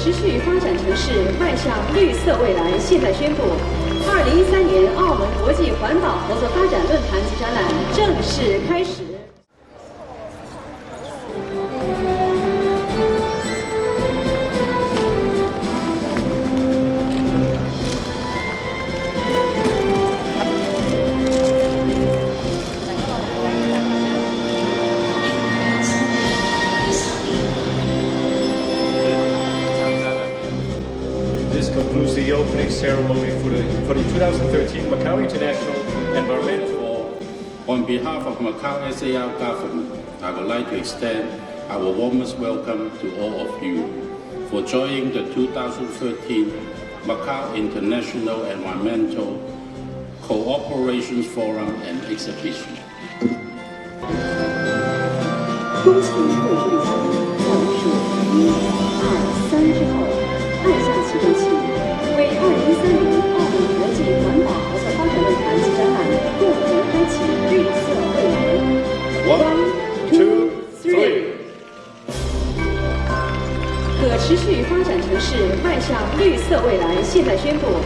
持续发展城市迈向绿色未来现在宣布，2013年澳门国际环保合作发展论坛及展览正式开始。 This concludes the opening ceremony for the 2013 Macau International Environmental. On behalf of Macau SAR government, I would like to extend our warmest welcome to all of you for joining the 2013 Macau International Environmental Cooperation Forum and Exhibition. 恭请各位贵宾在我数1、2、3之后按下启动器，为2013年澳门国际环保合作发展论坛及展览共同开启绿色未来。1、2、3。可持续发展城市迈向绿色未来现在宣布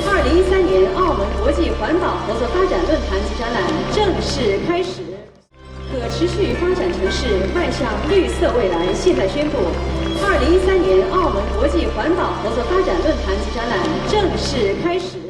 ，2013年澳门国际环保合作发展论坛及展览正式开始。 可持续发展城市迈向绿色未来现在宣布，2013年澳门国际环保合作发展论坛及展览正式开始。